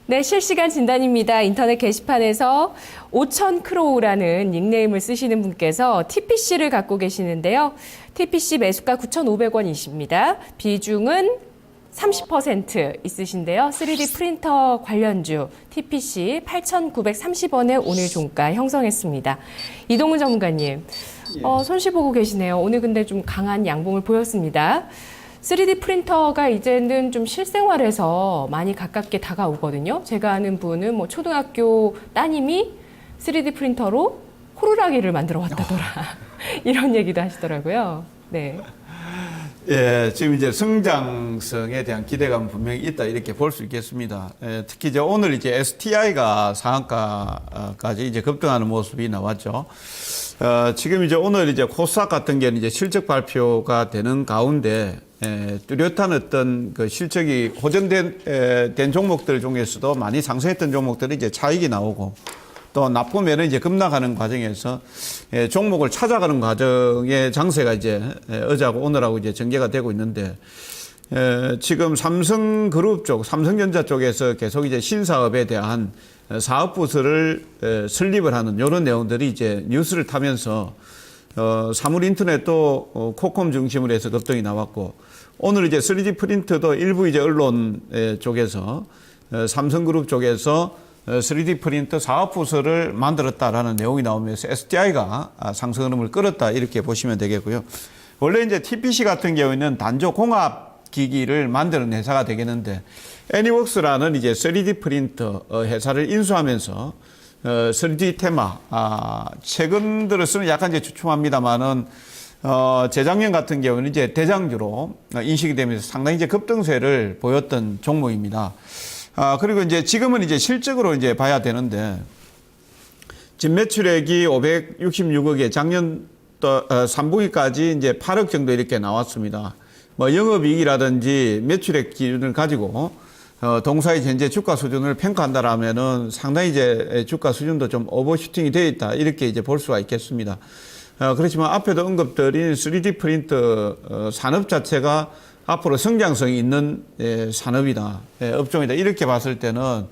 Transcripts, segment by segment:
네, 실시간 진단입니다. 인터넷 게시판에서 5000크로우라는 닉네임을 쓰시는 분께서 TPC를 갖고 계시는데요. TPC 매수가 9,500원이십니다. 비중은 30% 있으신데요. 3D 프린터 관련주 TPC 8,930원에 오늘 종가 형성했습니다. 이동훈 전문가님, 손실 보고 계시네요. 오늘 근데 좀 강한 양봉을 보였습니다. 3D 프린터가 이제는 좀 실생활에서 많이 가깝게 다가오거든요. 제가 아는 분은 뭐 초등학교 따님이 3D 프린터로 호루라기를 만들어 왔다더라. 이런 얘기도 하시더라고요. 네. 예, 지금 이제 성장성에 대한 기대감은 분명히 있다 이렇게 볼 수 있겠습니다. 특히 이제 오늘 이제 STI가 상한가까지 이제 급등하는 모습이 나왔죠. 지금 이제 오늘 이제 코스닥 같은 경우는 이제 실적 발표가 되는 가운데 뚜렷한 어떤 그 실적이 호전된 종목들 중에서도 많이 상승했던 종목들이 이제 차익이 나오고 또 나쁘면은 이제 급락하는 과정에서 종목을 찾아가는 과정의 장세가 이제 어제하고 오늘하고 이제 전개가 되고 있는데 지금 삼성그룹 쪽, 삼성전자 쪽에서 계속 이제 신사업에 대한 사업 부서를 설립을 하는 이런 내용들이 이제 뉴스를 타면서 사물 인터넷도 코콤 중심으로 해서 급등이 나왔고 오늘 이제 3D 프린터도 일부 이제 언론 쪽에서 삼성그룹 쪽에서 3D 프린터 사업 부서를 만들었다라는 내용이 나오면서 SDI가 상승 흐름을 끌었다 이렇게 보시면 되겠고요. 원래 이제 TPC 같은 경우에는 단조 공합 기기를 만드는 회사가 되겠는데 애니웍스라는 이제 3D 프린터 회사를 인수하면서 3D 테마 최근 들어서는 약간 이제 주춤합니다만은 재작년 같은 경우는 이제 대장주로 인식이 되면서 상당히 이제 급등세를 보였던 종목입니다. 그리고 이제 지금은 이제 실적으로 이제 봐야 되는데, 지금 매출액이 566억에 작년 3분기까지 이제 8억 정도 이렇게 나왔습니다. 뭐 영업이익이라든지 매출액 기준을 가지고, 동사의 현재 주가 수준을 평가한다라면은 상당히 이제 주가 수준도 좀 오버슈팅이 되어 있다. 이렇게 이제 볼 수가 있겠습니다. 그렇지만 앞에도 언급드린 3D 프린터 산업 자체가 앞으로 성장성이 있는 산업이다, 업종이다 이렇게 봤을 때는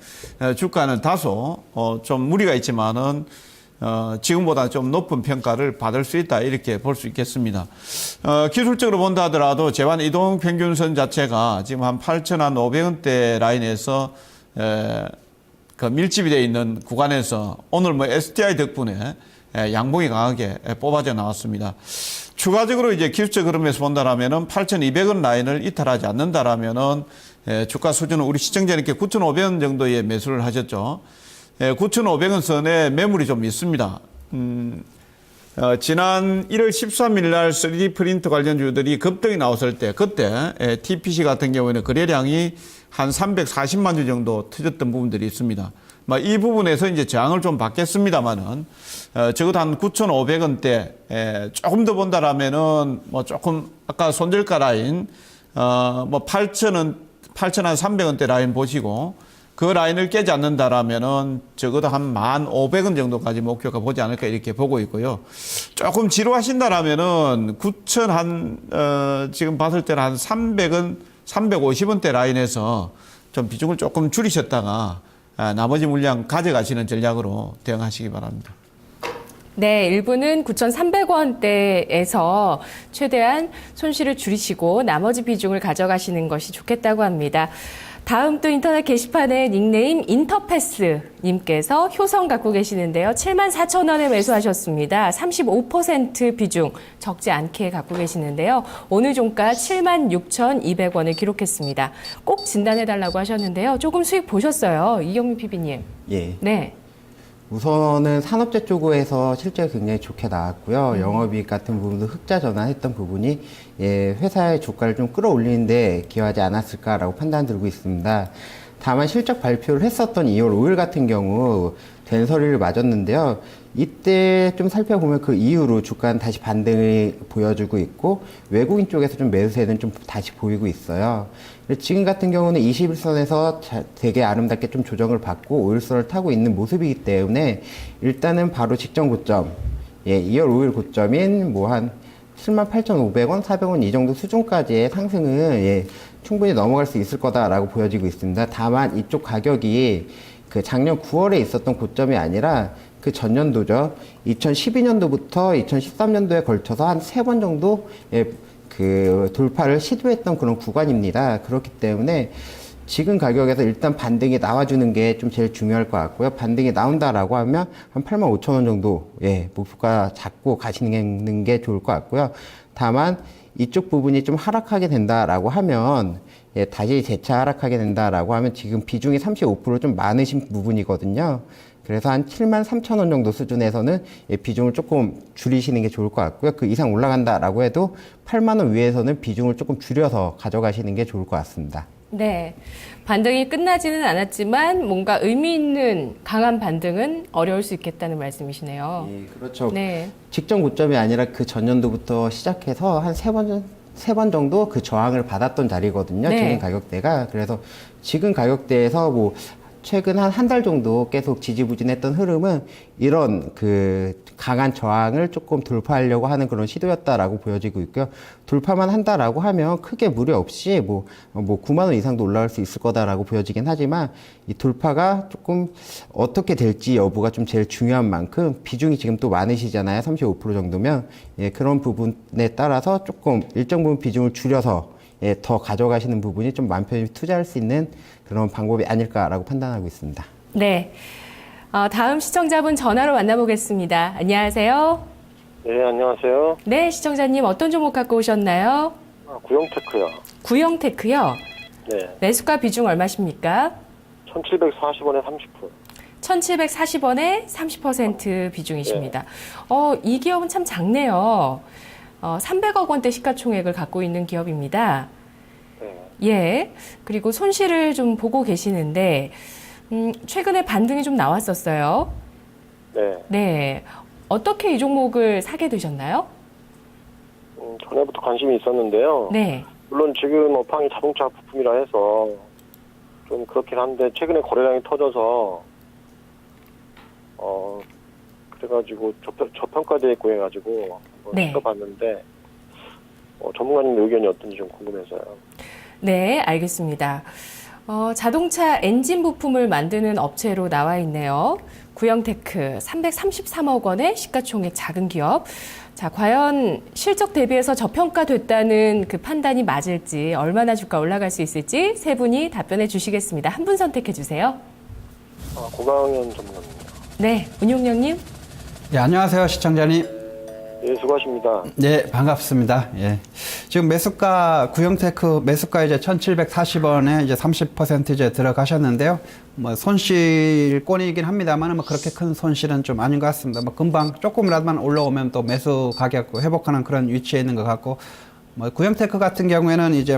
주가는 다소 좀 무리가 있지만은 지금보다 좀 높은 평가를 받을 수 있다 이렇게 볼 수 있겠습니다. 기술적으로 본다 하더라도 재반 이동 평균선 자체가 지금 한 8,500원대 라인에서 그 밀집이 되어 있는 구간에서 오늘 뭐 SDI 덕분에 양봉이 강하게 뽑아져 나왔습니다. 추가적으로 이제 기술적 흐름에서 본다라면은 8,200원 라인을 이탈하지 않는다라면은 주가 수준은 우리 시청자님께 9,500원 정도의 매수를 하셨죠. 9,500원 선에 매물이 좀 있습니다. 지난 1월 13일 날 3D 프린터 관련주들이 급등이 나왔을 때 그때 TPC 같은 경우에는 거래량이 한 340만 주 정도 터졌던 부분들이 있습니다. 이 부분에서 이제 저항을 좀 받겠습니다만은, 적어도 한 9,500원대, 조금 더 본다라면은, 조금, 아까 손절가 라인, 8,300원대 라인 보시고, 그 라인을 깨지 않는다라면은, 적어도 한 1,500원 정도까지 목표가 보지 않을까 이렇게 보고 있고요. 조금 지루하신다라면은, 9,000 지금 봤을 때는 한 300원, 350원대 라인에서 좀 비중을 조금 줄이셨다가, 나머지 물량 가져가시는 전략으로 대응하시기 바랍니다. 네, 일부는 9,300원대에서 최대한 손실을 줄이시고 나머지 비중을 가져가시는 것이 좋겠다고 합니다. 다음 또 인터넷 게시판에 닉네임 인터패스님께서 효성 갖고 계시는데요. 74,000원에 매수하셨습니다. 35% 비중 적지 않게 갖고 계시는데요. 오늘 종가 76,200원을 기록했습니다. 꼭 진단해달라고 하셨는데요. 조금 수익 보셨어요. 이경민 PB님. 예. 네. 우선은 산업재 쪽에서 실적이 굉장히 좋게 나왔고요. 영업이익 같은 부분도 흑자 전환했던 부분이 회사의 주가를 좀 끌어올리는데 기여하지 않았을까라고 판단 들고 있습니다. 다만 실적 발표를 했었던 2월 5일 같은 경우 된 소리를 맞았는데요. 이때 좀 살펴보면 그 이후로 주가는 다시 반등을 보여주고 있고 외국인 쪽에서 좀 매수세는 좀 다시 보이고 있어요. 지금 같은 경우는 21선에서 되게 아름답게 좀 조정을 받고 5일선을 타고 있는 모습이기 때문에 일단은 바로 직전 고점, 2월 5일 고점인 한 78,500원, 400원 이 정도 수준까지의 상승은 충분히 넘어갈 수 있을 거다라고 보여지고 있습니다. 다만 이쪽 가격이 그 작년 9월에 있었던 고점이 아니라 그 전년도죠. 2012년도부터 2013년도에 걸쳐서 한 3번 정도 그 돌파를 시도했던 그런 구간입니다. 그렇기 때문에 지금 가격에서 일단 반등이 나와주는 게 좀 제일 중요할 것 같고요. 반등이 나온다라고 하면 한 85,000원 정도 목표가 잡고 가시는 게 좋을 것 같고요. 다만 이쪽 부분이 좀 하락하게 된다라고 하면 다시 재차 하락하게 된다라고 하면 지금 비중이 35%좀 많으신 부분이거든요. 그래서 한 73,000원 정도 수준에서는 비중을 조금 줄이시는 게 좋을 것 같고요. 그 이상 올라간다라고 해도 8만원 위에서는 비중을 조금 줄여서 가져가시는 게 좋을 것 같습니다. 네. 반등이 끝나지는 않았지만 뭔가 의미 있는 강한 반등은 어려울 수 있겠다는 말씀이시네요. 예, 그렇죠. 네. 직전 고점이 아니라 그 전년도부터 시작해서 한 세 번 정도 그 저항을 받았던 자리거든요. 네. 지금 가격대가. 그래서 지금 가격대에서 뭐 최근 한 달 정도 계속 지지부진했던 흐름은 이런 그 강한 저항을 조금 돌파하려고 하는 그런 시도였다라고 보여지고 있고요. 돌파만 한다라고 하면 크게 무리 없이 뭐 9만 원 이상도 올라갈 수 있을 거다라고 보여지긴 하지만 이 돌파가 조금 어떻게 될지 여부가 좀 제일 중요한 만큼 비중이 지금 또 많으시잖아요. 35% 정도면 그런 부분에 따라서 조금 일정 부분 비중을 줄여서 더 가져가시는 부분이 좀 마음 편히 투자할 수 있는 그런 방법이 아닐까라고 판단하고 있습니다. 네. 다음 시청자분 전화로 만나보겠습니다. 안녕하세요. 네, 안녕하세요. 네, 시청자님 어떤 종목 갖고 오셨나요? 구형테크요. 구형테크요. 네, 매수가 비중 얼마십니까? 1740원에 30%. 1740원에 30% 비중이십니다. 이 기업은 참 작네요. 300억 원대 시가총액을 갖고 있는 기업입니다. 네. 예. 그리고 손실을 좀 보고 계시는데, 최근에 반등이 좀 나왔었어요. 네. 네. 어떻게 이 종목을 사게 되셨나요? 전에부터 관심이 있었는데요. 네. 물론 지금 업황이 자동차 부품이라 해서 좀 그렇긴 한데 최근에 거래량이 터져서 그래가지고 저평가되어 있고 해가지고 네. 들어봤는데 전문가님 의견이 어떤지 좀 궁금해서요. 네, 알겠습니다. 자동차 엔진 부품을 만드는 업체로 나와 있네요. 구형테크 333억 원의 시가총액 작은 기업. 자, 과연 실적 대비해서 저평가됐다는 그 판단이 맞을지, 얼마나 주가 올라갈 수 있을지 세 분이 답변해 주시겠습니다. 한 분 선택해 주세요. 고강현 전문가님. 네, 운용령님. 예, 안녕하세요, 시청자님. 예, 수고하십니다. 네, 반갑습니다. 예. 지금 매수가, 구형테크 매수가 이제 1740원에 이제 30% 이제 들어가셨는데요. 뭐 손실권이긴 합니다만 뭐 그렇게 큰 손실은 좀 아닌 것 같습니다. 뭐 금방 조금이라도만 올라오면 또 매수 가격 회복하는 그런 위치에 있는 것 같고, 뭐 구형테크 같은 경우에는 이제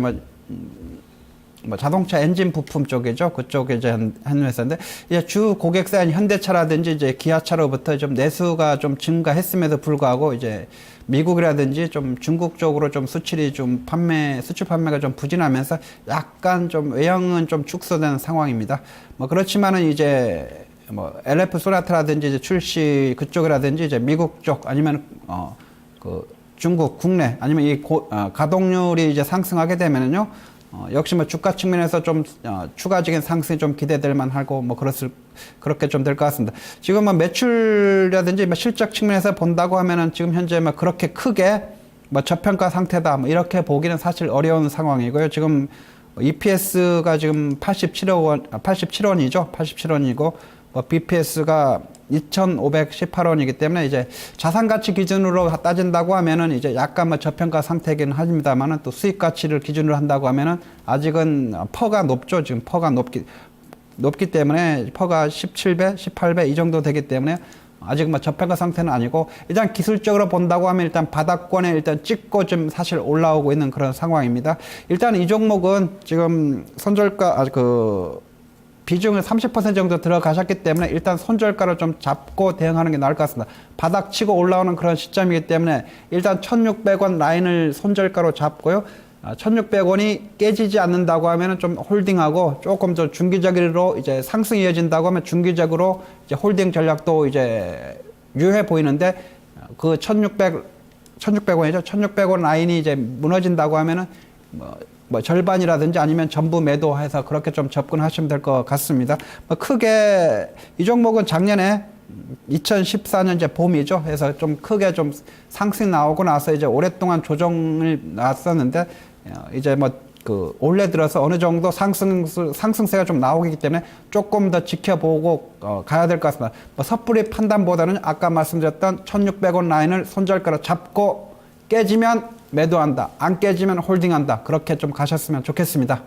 뭐 자동차 엔진 부품 쪽이죠. 그쪽에 이제 한 회사인데, 이제 주 고객사인 현대차라든지 이제 기아차로부터 좀 내수가 좀 증가했음에도 불구하고 이제 미국이라든지 좀 중국 쪽으로 좀 수출이 좀 수출 판매가 좀 부진하면서 약간 좀 외형은 좀 축소되는 상황입니다. 뭐 그렇지만은 이제 뭐 LF 소나타라든지 이제 출시 그쪽이라든지 이제 미국 쪽 아니면 그 중국 국내 아니면 가동률이 이제 상승하게 되면은요. 역시 뭐 주가 측면에서 좀 추가적인 상승이 좀 기대될 만하고 뭐 그렇게 좀 될 것 같습니다. 지금 뭐 매출이라든지 뭐 실적 측면에서 본다고 하면은 지금 현재 뭐 그렇게 크게 뭐 저평가 상태다 뭐 이렇게 보기는 사실 어려운 상황이고요. 지금 EPS가 지금 87원이죠. 87원이고 뭐 BPS가 2,518원이기 때문에 이제 자산 가치 기준으로 따진다고 하면은 이제 약간 뭐 저평가 상태이긴 합니다만은 또 수익 가치를 기준으로 한다고 하면은 아직은 퍼가 높죠. 지금 퍼가 높기 때문에 퍼가 17배, 18배 이 정도 되기 때문에 아직 뭐 저평가 상태는 아니고 일단 기술적으로 본다고 하면 일단 바닥권에 일단 찍고 좀 사실 올라오고 있는 그런 상황입니다. 일단 이 종목은 지금 손절가 비중을 30% 정도 들어가셨기 때문에 일단 손절가를 좀 잡고 대응하는 게 나을 것 같습니다. 바닥 치고 올라오는 그런 시점이기 때문에 일단 1,600원 라인을 손절가로 잡고요. 1,600원이 깨지지 않는다고 하면은 좀 홀딩하고 조금 더 중기적으로 이제 상승이 이어진다고 하면 중기적으로 이제 홀딩 전략도 이제 유효해 보이는데 그 1,600원이죠. 1,600원 라인이 이제 무너진다고 하면은 뭐 뭐 절반이라든지 아니면 전부 매도해서 그렇게 좀 접근하시면 될 것 같습니다. 뭐 크게 이 종목은 작년에 2014년 이제 봄이죠. 그래서 좀 크게 좀 상승 나오고 나서 이제 오랫동안 조정을 났었는데 이제 뭐 그 올해 들어서 어느 정도 상승세가 좀 나오기 때문에 조금 더 지켜보고 가야 될 것 같습니다. 뭐 섣불리 판단보다는 아까 말씀드렸던 1,600원 라인을 손절가로 잡고 깨지면 매도한다. 안 깨지면 홀딩한다. 그렇게 좀 가셨으면 좋겠습니다.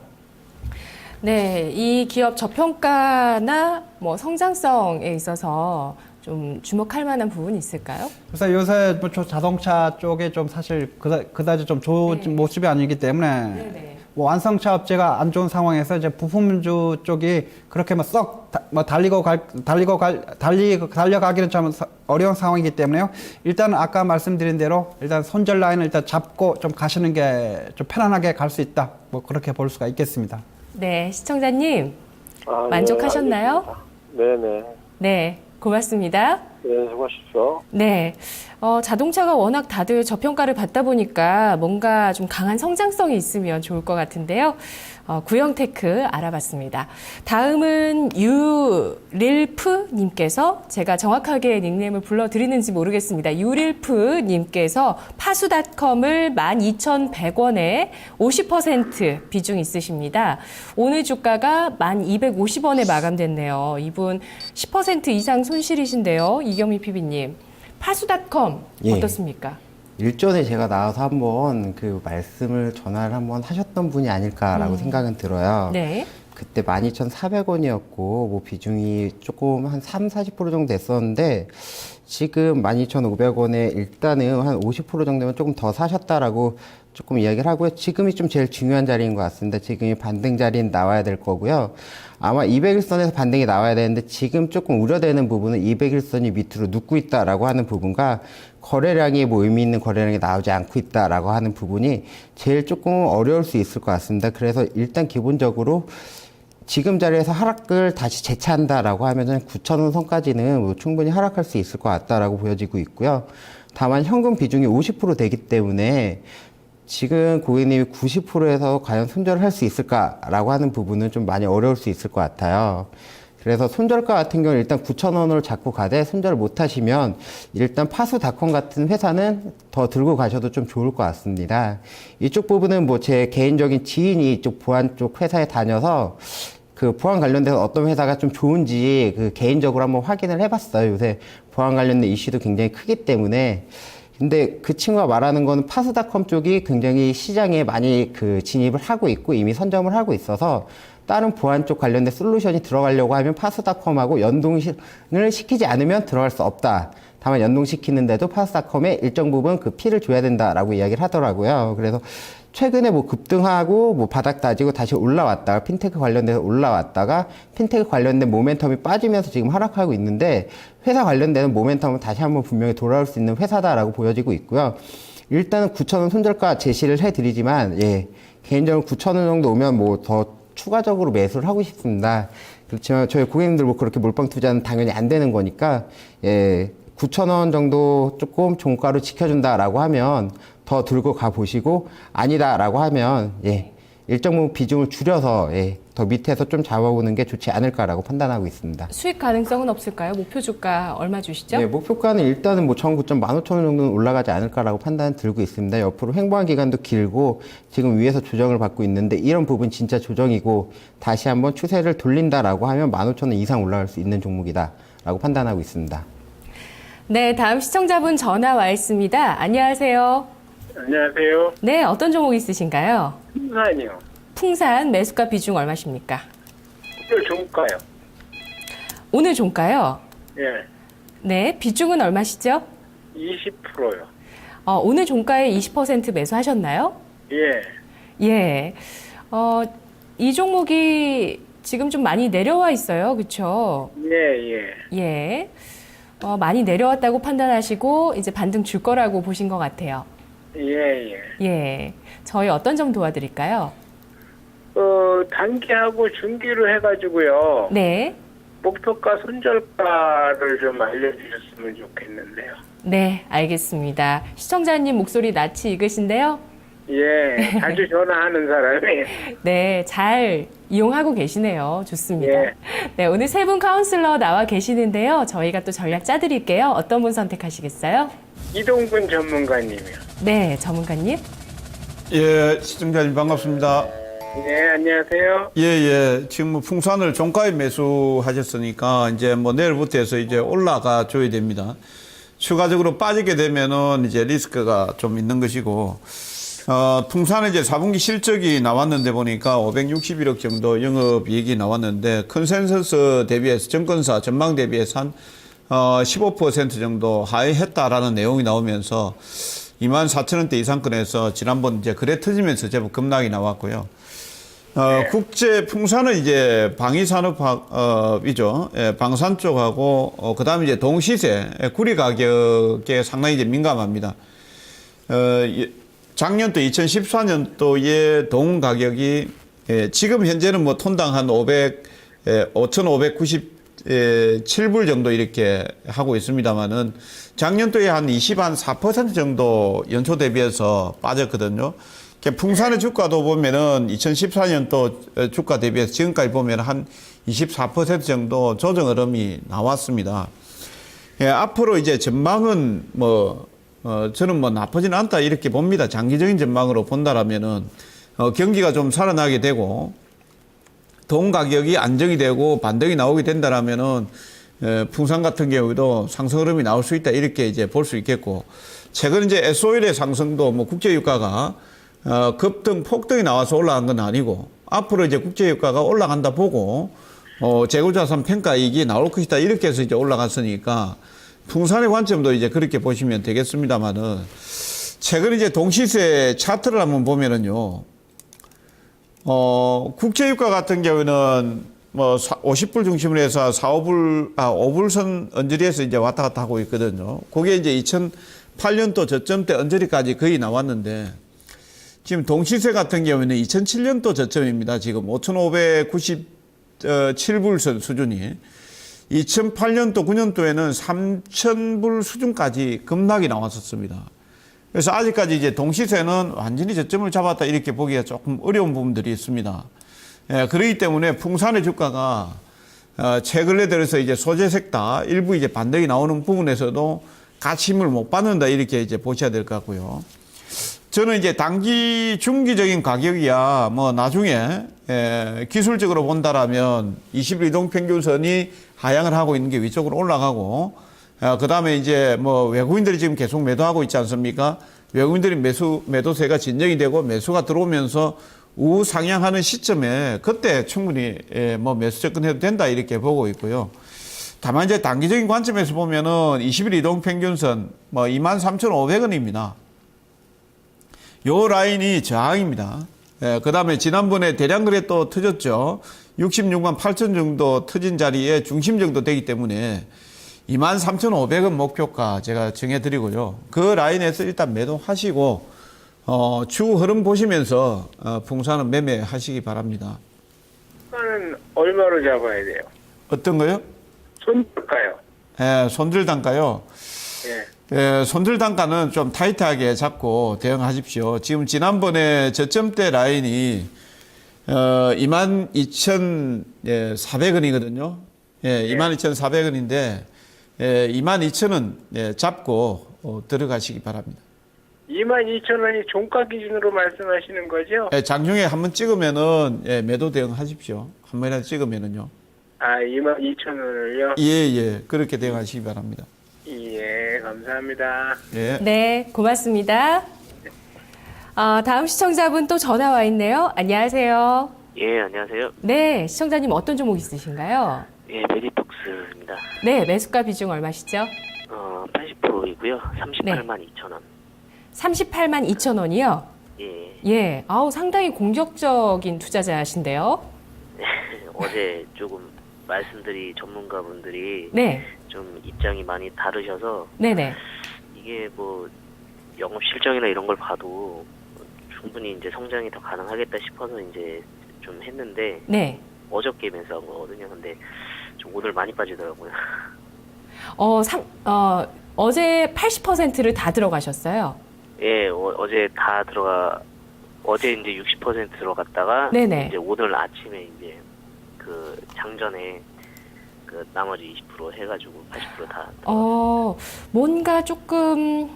네, 이 기업 저평가나 뭐 성장성에 있어서 좀 주목할 만한 부분이 있을까요? 그래서 요새 뭐 자동차 쪽에 좀 사실 그다지 좀 좋은 네. 모습이 아니기 때문에 네네. 뭐 완성차 업체가 안 좋은 상황에서 이제 부품주 쪽이 그렇게 달려가기는 좀 어려운 상황이기 때문에요. 일단 아까 말씀드린 대로 일단 손절 라인을 일단 잡고 좀 가시는 게 좀 편안하게 갈 수 있다. 뭐 그렇게 볼 수가 있겠습니다. 네, 시청자님 아, 만족하셨나요? 네, 네네. 네, 고맙습니다. 네, 수고하십시오. 네, 자동차가 워낙 다들 저평가를 받다 보니까 뭔가 좀 강한 성장성이 있으면 좋을 것 같은데요. 구형테크 알아봤습니다. 다음은 유릴프님께서 제가 정확하게 닉네임을 불러드리는지 모르겠습니다. 유릴프님께서 파수닷컴을 12,100원에 50% 비중 있으십니다. 오늘 주가가 1,250원에 마감됐네요. 이분 10% 이상 손실이신데요. 이경미 PB님. 파수닷컴 예. 어떻습니까? 일전에 제가 나와서 한번 그 말씀을 전화를 한번 하셨던 분이 아닐까라고 생각은 들어요. 네. 그때 12,400원이었고, 뭐 비중이 조금 한 40% 정도 됐었는데, 지금 12,500원에 일단은 한 50% 정도면 조금 더 사셨다라고 조금 이야기를 하고요. 지금이 좀 제일 중요한 자리인 것 같습니다. 지금이 반등 자리는 나와야 될 거고요. 아마 200일선에서 반등이 나와야 되는데 지금 조금 우려되는 부분은 200일선이 밑으로 눕고 있다라고 하는 부분과 거래량이 뭐 의미 있는 거래량이 나오지 않고 있다라고 하는 부분이 제일 조금 어려울 수 있을 것 같습니다. 그래서 일단 기본적으로 지금 자리에서 하락을 다시 재차한다라고 하면은 9,000원 선까지는 뭐 충분히 하락할 수 있을 것 같다라고 보여지고 있고요. 다만 현금 비중이 50% 되기 때문에 지금 고객님이 90%에서 과연 손절을 할 수 있을까라고 하는 부분은 좀 많이 어려울 수 있을 것 같아요. 그래서 손절가 같은 경우는 일단 9,000원으로 잡고 가되 손절을 못 하시면 일단 파수닷컴 같은 회사는 더 들고 가셔도 좀 좋을 것 같습니다. 이쪽 부분은 뭐 제 개인적인 지인이 이쪽 보안 쪽 회사에 다녀서 그 보안 관련돼서 어떤 회사가 좀 좋은지 그 개인적으로 한번 확인을 해봤어요. 요새 보안 관련된 이슈도 굉장히 크기 때문에. 근데 그 친구가 말하는 거는 파수닷컴 쪽이 굉장히 시장에 많이 그 진입을 하고 있고 이미 선점을 하고 있어서 다른 보안 쪽 관련된 솔루션이 들어가려고 하면 파수닷컴하고 연동을 시키지 않으면 들어갈 수 없다. 다만 연동시키는데도 파수닷컴에 일정 부분 그 피를 줘야 된다라고 이야기를 하더라고요. 그래서 최근에 뭐 급등하고 뭐 바닥 다지고 다시 올라왔다가 핀테크 관련돼서 올라왔다가 핀테크 관련된 모멘텀이 빠지면서 지금 하락하고 있는데 회사 관련되는 모멘텀은 다시 한번 분명히 돌아올 수 있는 회사다라고 보여지고 있고요. 일단은 9,000원 손절가 제시를 해드리지만 예, 개인적으로 9,000원 정도 오면 뭐 더 추가적으로 매수를 하고 싶습니다. 그렇지만 저희 고객님들 뭐 그렇게 몰빵 투자는 당연히 안 되는 거니까 예, 9,000원 정도 조금 종가로 지켜준다라고 하면 더 들고 가 보시고 아니다라고 하면 예, 일정 부분 비중을 줄여서 예, 더 밑에서 좀 잡아보는 게 좋지 않을까라고 판단하고 있습니다. 수익 가능성은 없을까요? 목표 주가 얼마 주시죠? 네, 목표가는 일단은 뭐 1,900원, 15,000원 정도는 올라가지 않을까라고 판단 들고 있습니다. 옆으로 횡보한 기간도 길고 지금 위에서 조정을 받고 있는데 이런 부분 진짜 조정이고 다시 한번 추세를 돌린다라고 하면 15,000원 이상 올라갈 수 있는 종목이다라고 판단하고 있습니다. 네, 다음 시청자분 전화 와 있습니다. 안녕하세요. 안녕하세요. 네, 어떤 종목 있으신가요? 풍산이요. 풍산 매수가 비중 얼마십니까? 오늘 종가요. 오늘 종가요? 예. 네, 비중은 얼마시죠? 20%요. 오늘 종가에 20% 매수하셨나요? 예. 예. 이 종목이 지금 좀 많이 내려와 있어요. 그렇죠? 예, 예. 예. 많이 내려왔다고 판단하시고 이제 반등 줄 거라고 보신 것 같아요. 예, 예. 예. 저희 어떤 점 도와드릴까요? 단기하고 중기로 해가지고요. 네. 목표가 손절가를 좀 알려주셨으면 좋겠는데요. 네, 알겠습니다. 시청자님 목소리 낯이 익으신데요. 예, 자주 전화하는 사람이. 네, 잘 이용하고 계시네요. 좋습니다. 예. 네, 오늘 세 분 카운슬러 나와 계시는데요. 저희가 또 전략 짜드릴게요. 어떤 분 선택하시겠어요? 이동근 전문가님이요. 네, 전문가님. 예, 시청자님 반갑습니다. 네, 안녕하세요. 예, 예. 지금 뭐 풍산을 종가에 매수하셨으니까 이제 뭐 내일부터 해서 이제 올라가 줘야 됩니다. 추가적으로 빠지게 되면은 이제 리스크가 좀 있는 것이고, 풍산은 이제 4분기 실적이 나왔는데 보니까 561억 정도 영업이익이 나왔는데 컨센서스 대비해서 증권사 전망 대비해서 한 15% 정도 하회했다라는 내용이 나오면서 24,000원대 이상권에서 지난번 이제 거래 터지면서 제법 급락이 나왔고요. 국제 풍산은 이제 방위산업이죠. 예, 방산 쪽하고 그 다음에 이제 동시세 구리 가격에 상당히 이제 민감합니다. 작년도 2014년도에 동 가격이 지금 현재는 뭐 톤당 한 5,597불 정도 이렇게 하고 있습니다만은 작년도에 한 4% 정도 연초 대비해서 빠졌거든요. 풍산의 주가도 보면은 2014년도 주가 대비해서 지금까지 보면 한 24% 정도 조정 흐름이 나왔습니다. 예, 앞으로 이제 전망은 저는 나쁘지는 않다 이렇게 봅니다. 장기적인 전망으로 본다라면은 경기가 좀 살아나게 되고 동 가격이 안정이 되고 반등이 나오게 된다라면은 풍산 같은 경우도 상승 흐름이 나올 수 있다 이렇게 이제 볼 수 있겠고, 최근 이제 S-오일의 상승도 국제 유가가 급등 폭등이 나와서 올라간 건 아니고 앞으로 이제 국제 유가가 올라간다 보고 재고자산 평가이익이 나올 것이다 이렇게 해서 이제 올라갔으니까 풍산의 관점도 이제 그렇게 보시면 되겠습니다만은, 최근 이제 동시세 차트를 한번 보면은요, 국제유가 같은 경우는 50불 중심으로 해서 5불선 언저리에서 이제 왔다 갔다 하고 있거든요. 그게 이제 2008년도 저점대 언저리까지 거의 나왔는데, 지금 동시세 같은 경우에는 2007년도 저점입니다. 지금 5,597불선 수준이. 2008년도, 9년도에는 3,000불 수준까지 급락이 나왔었습니다. 그래서 아직까지 이제 동시세는 완전히 저점을 잡았다 이렇게 보기가 조금 어려운 부분들이 있습니다. 예, 그렇기 때문에 풍산의 주가가 최근에 들어서 이제 소재 섹터 일부 이제 반등이 나오는 부분에서도 같이 힘을 못 받는다 이렇게 이제 보셔야 될 것 같고요. 저는 이제 단기 중기적인 가격이야 나중에 기술적으로 본다라면 20일 이동 평균선이 하향을 하고 있는 게 위쪽으로 올라가고, 그 다음에 이제 외국인들이 지금 계속 매도하고 있지 않습니까? 외국인들이 매도세가 진정이 되고 매수가 들어오면서 우상향하는 시점에 그때 충분히 매수 접근해도 된다 이렇게 보고 있고요. 다만 이제 단기적인 관점에서 보면은 20일 이동 평균선 23,500원입니다. 요 라인이 저항입니다. 그 다음에 지난번에 대량 거래 또 터졌죠. 66만 8천 정도 터진 자리에 중심 정도 되기 때문에 23,500원 목표가 제가 정해드리고요. 그 라인에서 일단 매도하시고 추후 흐름 보시면서 풍산은 매매하시기 바랍니다. 주가는 얼마로 잡아야 돼요? 어떤 거요? 손볼까요? 손절 단가요. 손절 단가는 좀 타이트하게 잡고 대응하십시오. 지금 지난번에 저점대 라인이 22,400원이거든요. 22,400원인데 22,000원 잡고 들어가시기 바랍니다. 22,000원이 종가 기준으로 말씀하시는 거죠? 장중에 한번 찍으면은 매도 대응하십시오. 한 번이라도 찍으면은요. 22,000원을요? 예, 그렇게 대응하시기 바랍니다. 예, 감사합니다. 예. 네, 고맙습니다. 다음 시청자분 또 전화 와 있네요. 안녕하세요. 예, 안녕하세요. 네, 시청자님 어떤 종목 있으신가요? 예, 메디톡스입니다. 네, 매수가 비중 얼마시죠? 80%이고요. 38만 2천 원. 38만 2천 원이요? 예. 예, 상당히 공격적인 투자자신데요. 어제 조금 말씀드린 전문가분들이 네, 좀 입장이 많이 다르셔서 네네. 이게 영업 실적이나 이런 걸 봐도 충분히 이제 성장이 더 가능하겠다 싶어서 이제 좀 했는데 네. 어저께 매수한 거거든요. 근데 좀 오늘 많이 빠지더라고요. 어제 80%를 다 들어가셨어요. 예, 어제 다 들어가 어제 이제 60% 들어갔다가 네네. 이제 오늘 아침에 이제 그 장전에 그 나머지 20% 해가지고 80%다. 뭔가 조금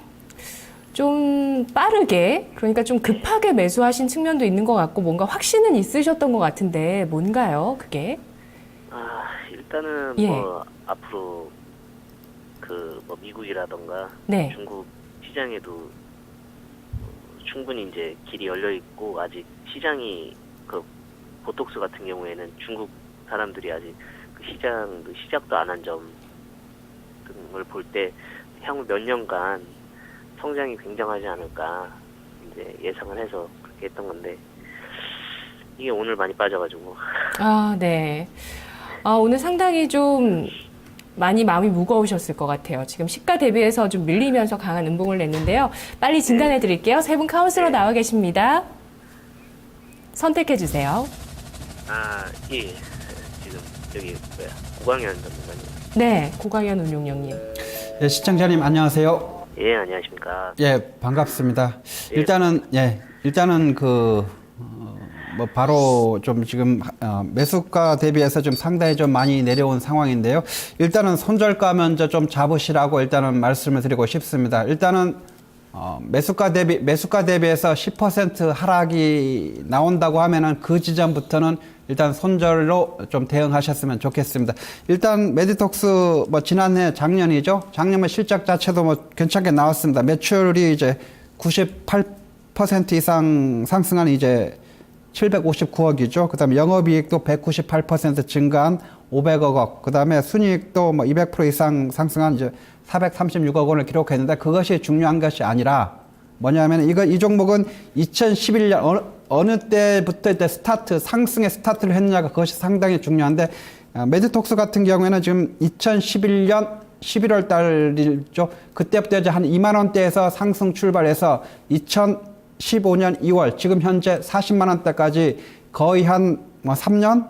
좀 빠르게, 그러니까 좀 급하게 매수하신 측면도 있는 것 같고, 뭔가 확신은 있으셨던 것 같은데, 뭔가요, 그게? 일단은 예. 뭐 앞으로 그 뭐 미국이라던가 네. 중국 시장에도 충분히 이제 길이 열려 있고 아직 시장이 그 보톡스 같은 경우에는 중국 사람들이 아직 그 시작도 안 한 점 등을 볼 때 향후 몇 년간 성장이 굉장하지 않을까 이제 예상을 해서 그렇게 했던 건데 이게 오늘 많이 빠져가지고 네. 오늘 상당히 좀 많이 마음이 무거우셨을 것 같아요. 지금 시가 대비해서 좀 밀리면서 강한 음봉을 냈는데요. 빨리 진단해 드릴게요. 세 분 카운슬러 나와 계십니다. 선택해 주세요. 예. 지금 여기 고광현 전문가님. 네, 고광현 운용령님. 예, 시청자님 안녕하세요. 예, 안녕하십니까. 예, 반갑습니다. 일단은 뭐 바로 좀 지금 매수가 대비해서 좀 상당히 좀 많이 내려온 상황인데요. 일단은 손절가 먼저 좀 잡으시라고 일단은 말씀을 드리고 싶습니다. 일단은 매수가 대비해서 10% 하락이 나온다고 하면은 그 지점부터는 일단 손절로 좀 대응하셨으면 좋겠습니다. 일단 메디톡스 뭐 지난해 작년이죠. 작년에 실적 자체도 뭐 괜찮게 나왔습니다. 매출이 이제 98% 이상 상승한 이제 759억이죠. 그 다음에 영업이익도 198% 증가한 500억. 그 다음에 순이익도 뭐 200% 이상 상승한 이제 436억 원을 기록했는데 그것이 중요한 것이 아니라 뭐냐면 이 종목은 2011년 어느 때부터 이제 상승의 스타트를 했느냐가 그것이 상당히 중요한데 메디톡스 같은 경우에는 지금 2011년 11월 달이죠. 그때부터 이제 한 2만 원대에서 상승 출발해서 2015년 2월 지금 현재 40만 원대까지 거의 한 뭐 3년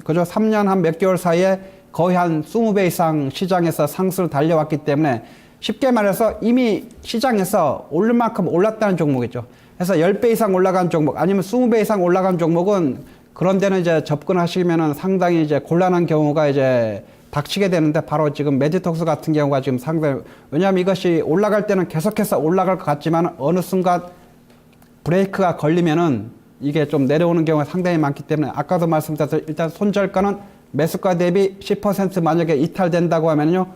그죠? 3년 한 몇 개월 사이에 거의 한 20배 이상 시장에서 상승을 달려왔기 때문에 쉽게 말해서 이미 시장에서 오를 만큼 올랐다는 종목이죠. 그래서 10배 이상 올라간 종목 아니면 20배 이상 올라간 종목은 그런 데는 이제 접근하시면은 상당히 이제 곤란한 경우가 이제 닥치게 되는데 바로 지금 메디톡스 같은 경우가 지금 상당히 왜냐하면 이것이 올라갈 때는 계속해서 올라갈 것 같지만 어느 순간 브레이크가 걸리면은 이게 좀 내려오는 경우가 상당히 많기 때문에 아까도 말씀드렸듯이 일단 손절가는 매수가 대비 10% 만약에 이탈된다고 하면요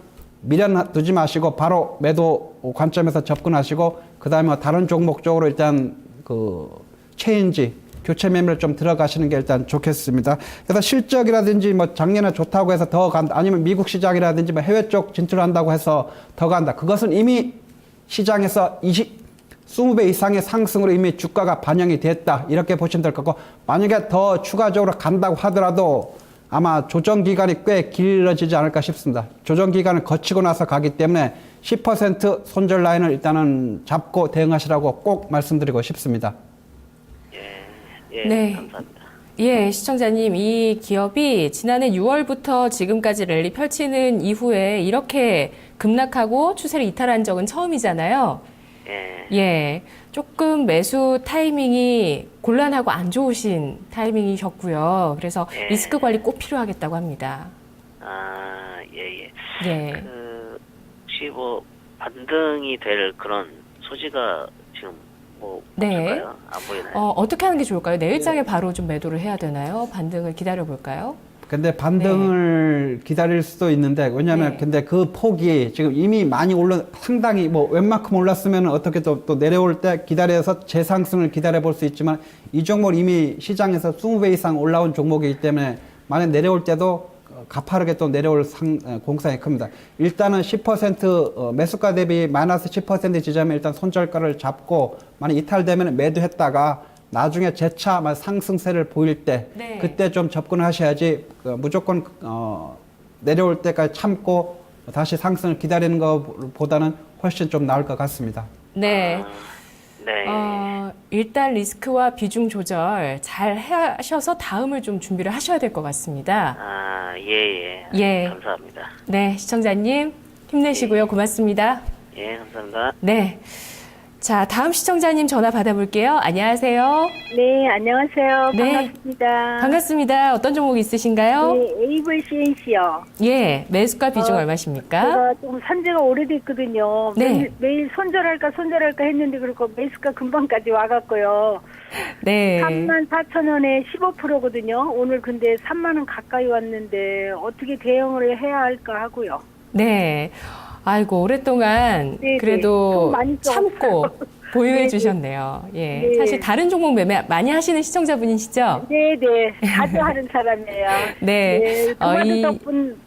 미련 두지 마시고 바로 매도 관점에서 접근하시고 그 다음에 다른 종목 쪽으로 일단 그 체인지 교체 매매를 좀 들어가시는 게 일단 좋겠습니다. 그래서 실적이라든지 뭐 작년에 좋다고 해서 더 간다 아니면 미국 시장이라든지 뭐 해외 쪽 진출한다고 해서 더 간다. 그것은 이미 시장에서 20배 이상의 상승으로 이미 주가가 반영이 됐다. 이렇게 보시면 될 것 같고 만약에 더 추가적으로 간다고 하더라도 아마 조정 기간이 꽤 길어지지 않을까 싶습니다. 조정 기간을 거치고 나서 가기 때문에 10% 손절 라인을 일단은 잡고 대응하시라고 꼭 말씀드리고 싶습니다. 예, 네. 감사합니다. 예, 시청자님, 이 기업이 지난해 6월부터 지금까지 랠리 펼치는 이후에 이렇게 급락하고 추세를 이탈한 적은 처음이잖아요. 예, 조금 매수 타이밍이 곤란하고 안 좋으신 타이밍이셨고요. 그래서 리스크 관리 꼭 필요하겠다고 합니다. 예. 예. 혹시 뭐 반등이 될 그런 소지가 지금 뭐 네. 없을까요? 안 보이나요? 어떻게 하는 게 좋을까요? 내일장에 바로 좀 매도를 해야 되나요? 반등을 기다려 볼까요? 근데 반등을 기다릴 수도 있는데 왜냐하면 네. 근데 그 폭이 지금 이미 많이 상당히 뭐 웬만큼 올랐으면 어떻게 또 내려올 때 기다려서 재상승을 기다려 볼 수 있지만 이 종목 이미 시장에서 20배 이상 올라온 종목이기 때문에 만약 내려올 때도 가파르게 또 내려올 공산이 큽니다. 일단은 10% 매수가 대비 마이너스 10% 지점에 일단 손절가를 잡고 만약 이탈되면 매도했다가 나중에 재차 상승세를 보일 때 네. 그때 좀 접근을 하셔야지 무조건 내려올 때까지 참고 다시 상승을 기다리는 것보다는 훨씬 좀 나을 것 같습니다. 네. 네. 일단 리스크와 비중 조절 잘 하셔서 다음을 좀 준비를 하셔야 될 것 같습니다. 예. 감사합니다. 네, 시청자님 힘내시고요. 고맙습니다. 예, 감사합니다. 네. 자, 다음 시청자님 전화 받아볼게요. 안녕하세요. 네, 안녕하세요. 네. 반갑습니다. 반갑습니다. 어떤 종목 있으신가요? 네, 에이블 CNC요. 예, 매수가 비중 얼마십니까? 제가 좀 산지가 오래됐거든요. 네. 매일 손절할까 했는데 그렇고 매수가 금방까지 와갖고요. 네. 34,000원에 15%거든요. 오늘 근데 3만 원 가까이 왔는데 어떻게 대응을 해야 할까 하고요. 네. 아이고, 오랫동안 네, 그래도 좀 많이 참고 보유해 네, 주셨네요. 예. 네. 사실 다른 종목 매매 많이 하시는 시청자분이시죠? 네네, 자주 하는 사람이에요. 네. 토마토 이- 덕분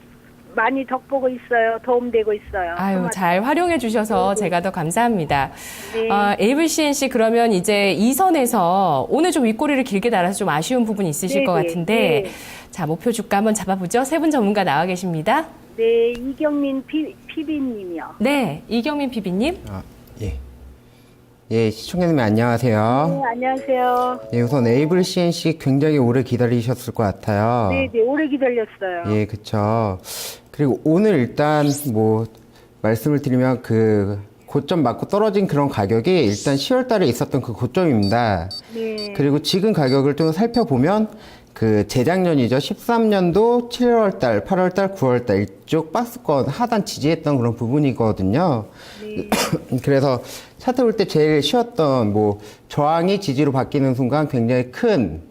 많이 덕보고 있어요. 도움되고 있어요. 아유, 토마토. 잘 활용해 주셔서 제가 더 감사합니다. 네. 에이블 CNC 그러면 이제 이선에서 오늘 좀 윗꼬리를 길게 달아서 좀 아쉬운 부분이 있으실 것 네네, 같은데 네. 자, 목표 주가 한번 잡아보죠. 세 분 전문가 나와 계십니다. 네, 이경민 PB님이요. 네, 이경민 PB님. 예. 예, 시청자님 안녕하세요. 네, 안녕하세요. 예, 우선 에이블 CNC 굉장히 오래 기다리셨을 것 같아요. 네, 오래 기다렸어요. 예, 그쵸. 그리고 오늘 일단 뭐 말씀을 드리면 그 고점 맞고 떨어진 그런 가격이 일단 10월 달에 있었던 그 고점입니다. 네. 그리고 지금 가격을 좀 살펴보면 그 재작년이죠. 13년도 7월 달, 8월 달, 9월 달 이쪽 박스권 하단 지지했던 그런 부분이거든요. 그래서 차트 볼 때 제일 쉬웠던 뭐 저항이 지지로 바뀌는 순간 굉장히 큰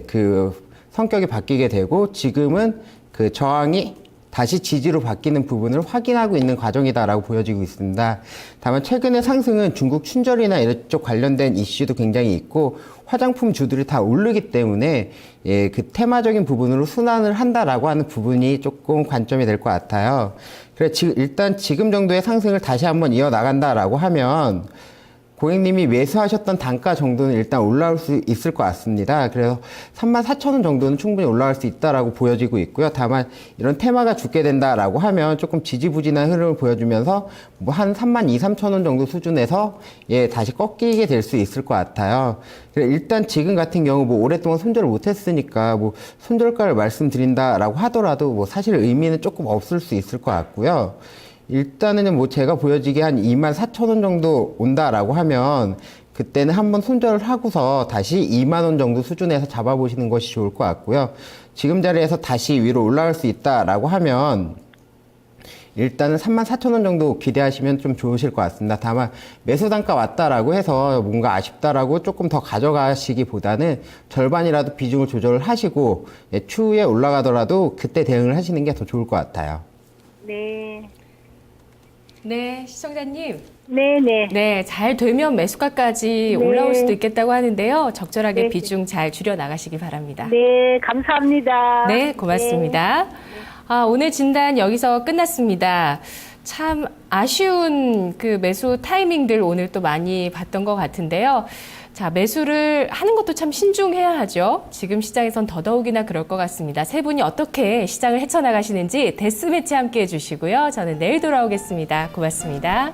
그 성격이 바뀌게 되고 지금은 그 저항이 다시 지지로 바뀌는 부분을 확인하고 있는 과정이다라고 보여지고 있습니다. 다만 최근의 상승은 중국 춘절이나 이쪽 관련된 이슈도 굉장히 있고 화장품 주들이 다 오르기 때문에 그 테마적인 부분으로 순환을 한다라고 하는 부분이 조금 관점이 될 것 같아요. 그래서 일단 지금 정도의 상승을 다시 한번 이어나간다라고 하면 고객님이 매수하셨던 단가 정도는 일단 올라올 수 있을 것 같습니다. 그래서 34,000원 정도는 충분히 올라갈 수 있다라고 보여지고 있고요. 다만 이런 테마가 죽게 된다라고 하면 조금 지지부진한 흐름을 보여주면서 뭐 한 32,000원 정도 수준에서 다시 꺾이게 될 수 있을 것 같아요. 일단 지금 같은 경우 뭐 오랫동안 손절을 못했으니까 뭐 손절가를 말씀드린다라고 하더라도 뭐 사실 의미는 조금 없을 수 있을 것 같고요. 일단은 뭐 제가 보여지게 한 24,000원 정도 온다라고 하면 그때는 한번 손절을 하고서 다시 2만 원 정도 수준에서 잡아보시는 것이 좋을 것 같고요. 지금 자리에서 다시 위로 올라갈 수 있다라고 하면 일단은 34,000원 정도 기대하시면 좀 좋으실 것 같습니다. 다만 매수 단가 왔다라고 해서 뭔가 아쉽다라고 조금 더 가져가시기보다는 절반이라도 비중을 조절을 하시고 추후에 올라가더라도 그때 대응을 하시는 게 더 좋을 것 같아요. 네. 네, 시청자님. 네네. 네, 잘 되면 매수가까지 네. 올라올 수도 있겠다고 하는데요. 적절하게 네. 비중 잘 줄여 나가시기 바랍니다. 네, 감사합니다. 네, 고맙습니다. 오늘 진단 여기서 끝났습니다. 참 아쉬운 그 매수 타이밍들 오늘 또 많이 봤던 것 같은데요. 자, 매수를 하는 것도 참 신중해야 하죠. 지금 시장에선 더더욱이나 그럴 것 같습니다. 세 분이 어떻게 시장을 헤쳐나가시는지 데스매치 함께 해주시고요. 저는 내일 돌아오겠습니다. 고맙습니다.